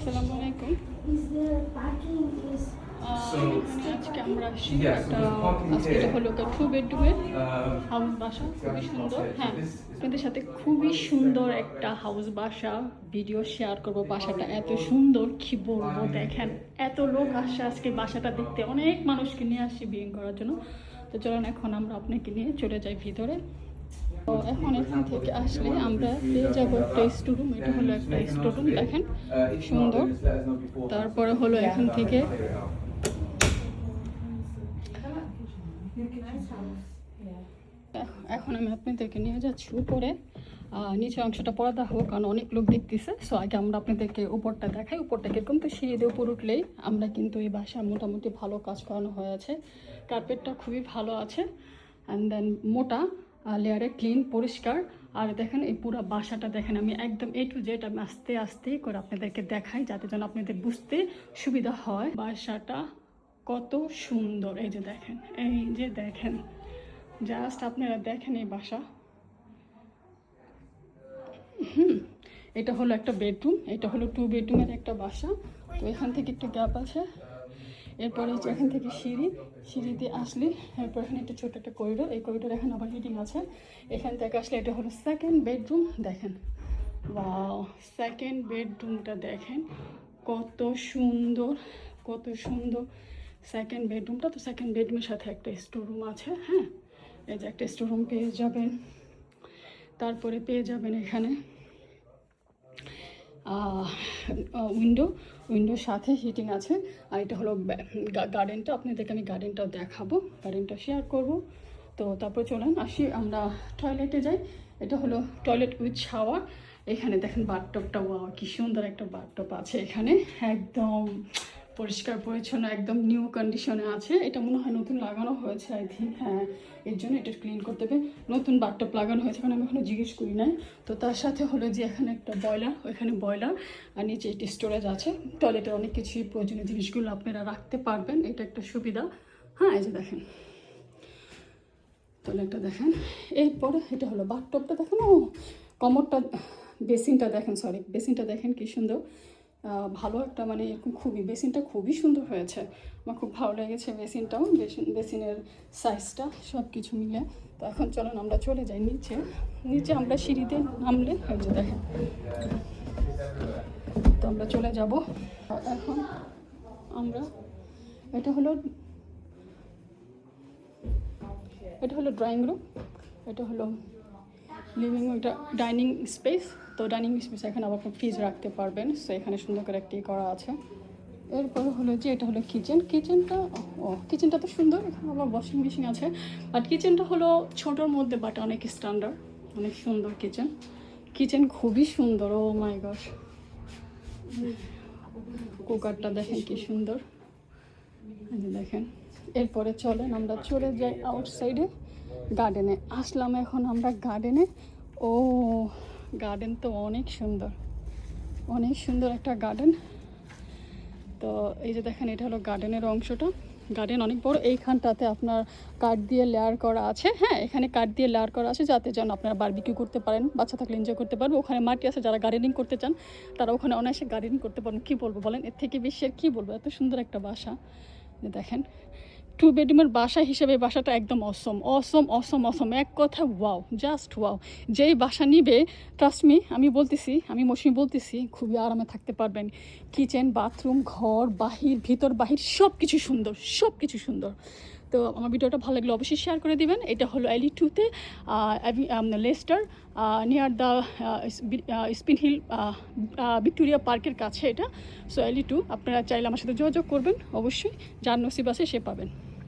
আসসালামু আলাইকুম। আজকে আমরা আসছি একটা আজকে এটা হলো 2 বেডরুমের হাউস বাসা, খুবই সুন্দর। হ্যাঁ, আপনাদের সাথে খুবই সুন্দর একটা হাউস বাসা ভিডিও শেয়ার করব। বাসাটা এত সুন্দর কি বলবো, দেখেন এত লোক আসছে আজকে বাসাটা দেখতে, অনেক মানুষকে নিয়ে আসছি বিয়ে করার জন্য। তো চলুন এখন আমরা আপনাকে নিয়ে চলে যাই ভিতরে। তো এখন এখান থেকে আসলে আমরা পেয়ে যাবো একটা স্টোরুম। এটা হলো একটা স্টোরুম, দেখেন সুন্দর। তারপরে হলো এখান থেকে এখন আমি আপনাদেরকে নিয়ে যাচ্ছি উপরে। নিচের অংশটা পর্দা হোক, কারণ অনেক লোক দেখতেছে। সো আগে আমরা আপনাদেরকে উপরটা দেখাই, উপরটা কিরকম। তো সিঁড়ি দিয়ে উপর উঠলেই আমরা কিন্তু এই বাসায় মোটামুটি ভালো কাজ করানো হয়েছে। কার্পেটটা খুবই ভালো আছে, অ্যান্ড দেন মোটা লেয়ারে ক্লিন পরিষ্কার। আর দেখেন এই পুরো বাসাটা দেখেন, আমি একদম A to Z আমি আস্তে আস্তে করে আপনাদেরকে দেখাই, যাতে যেন আপনাদের বুঝতে সুবিধা হয় বাসাটা কত সুন্দর। এই যে দেখেন, এই যে দেখেন, জাস্ট আপনারা দেখেন এই বাসা। এটা হলো একটা বেডরুম, এটা হলো 2 বেডরুমের একটা বাসা। তো এখান থেকে একটু গ্যাপ আছে। এরপরে এখান থেকে সিঁড়ি দিয়ে আসলে এরপর এখানে একটা ছোটো একটা করিডোর, এই করিডোর এখানে আবার হিটিং আছে। এখান থেকে আসলে এটা হলো সেকেন্ড বেডরুম। দেখেন, ওয়াও, সেকেন্ড বেডরুমটা দেখেন কত সুন্দর, কত সুন্দর সেকেন্ড বেডরুমটা। তো সেকেন্ড বেডরুমের সাথে একটা স্টোরুম আছে। হ্যাঁ, এই যে একটা স্টোরুম পেয়ে যাবেন। তারপরে পেয়ে যাবেন এখানে উইন্ডোর সাথে হিটিং আছে। আর এটা হলো গার্ডেনটা, আপনাদেরকে আমি গার্ডেনটাও দেখাবো, গার্ডেনটা শেয়ার করব। তো তারপর চলেন আসি আমরা টয়লেটে যাই। এটা হলো টয়লেট উইথ শাওয়ার। এখানে দেখেন বাথটবটা, ওয়াও কি সুন্দর একটা বাথটব আছে এখানে, একদম পরিষ্কার পরিচ্ছন্ন, একদম নিউ কন্ডিশনে আছে। এটা মনে হয় নতুন লাগানো হয়েছে, আই থিঙ্ক। হ্যাঁ, এর জন্য এটা ক্লিন করতে হবে। নতুন বাথটব লাগানো হয়েছে, কারণ আমি এখনো জিজ্ঞেস করি নাই। তো তার সাথে হলো যে এখানে একটা বয়লার, ওইখানে বয়লার, আর নিচে একটি স্টোরেজ আছে। টয়লেটের অনেক কিছুই প্রয়োজনীয় জিনিসগুলো আপনারা রাখতে পারবেন, এটা একটা সুবিধা। হ্যাঁ, এই যে দেখেন টয়লেটটা দেখেন। এরপরে এটা হলো বাথটবটা দেখেন, ও কমরটা, বেসিনটা দেখেন, বেসিনটা দেখেন কি সুন্দর, ভালো একটা মানে এরকম খুবই, বেসিনটা খুবই সুন্দর হয়েছে, আমার খুব ভালো লেগেছে বেসিনটাও, বেসিনের সাইজটা সব কিছু মিলে। তো এখন চলেন আমরা চলে যাই নিচে আমরা সিঁড়িতে নামলে এই যে দেখেন। তো আমরা চলে যাব এখন আমরা, এটা হলো ড্রয়িং রুম, এটা হলো লিভিং রুম, এটা ডাইনিং স্পেস। তো ডাইনিং স্পেস এখানে আবার আপনি ফ্রিজ রাখতে পারবেন। সো এখানে সুন্দর করে একটি করা আছে। এরপরে হলো যে এটা হলো কিচেনটা তো সুন্দর, এখানে আবার ওয়াশিং মেশিন আছে। বাট কিচেনটা হলো ছোটোর মধ্যে, বাট অনেক স্ট্যান্ডার্ড, অনেক সুন্দর কিচেন খুবই সুন্দর। ও মাই গড, কুকারটা দেখেন কি সুন্দর, দেখেন। এরপরে চলেন আমরা চলে যাই আউটসাইডে, গার্ডেনে আসলাম এখন আমরা গার্ডেনে। ও গার্ডেন তো অনেক সুন্দর একটা গার্ডেন। তো এই যে দেখেন, এটা হলো গার্ডেনের অংশটা। গার্ডেন অনেক বড়, এইখানটাতে আপনার কাঠ দিয়ে লেয়ার করা আছে। হ্যাঁ, এখানে কাঠ দিয়ে লেয়ার করা আছে, যাতে যেন আপনারা বারবিকিউ করতে পারেন, বাচ্চা থাকলে এনজয় করতে পারবে। ওখানে মাটি আছে, যারা গার্ডেনিং করতে চান তারা ওখানে অনায়াসে গার্ডেনিং করতে পারেন। কী বলবো বলেন, এর থেকে বেশি আর কী বলবো, এত সুন্দর একটা বাসা। দেখেন 2 বেডরুমের বাসা হিসেবে বাসাটা একদম অসম, এক কথা ওয়াও, জাস্ট ওয়াও। যেই বাসা নিবে, ট্রাস্ট মি, আমি মৌসুমি বলতেছি, খুবই আরামে থাকতে পারবেন। কিচেন, বাথরুম, ঘর, ভিতর বাহির সব কিছু সুন্দর। তো আমার ভিডিওটা ভালো লাগলে অবশ্যই শেয়ার করে দিবেন। এটা হলো LE2-তে, Leicester, near the Spinney Hill Victoria পার্কের কাছে এটা। সো LE2 আপনারা চাইলে আমার সাথে যোগাযোগ করবেন, অবশ্যই যার নসিব আছে সে পাবেন।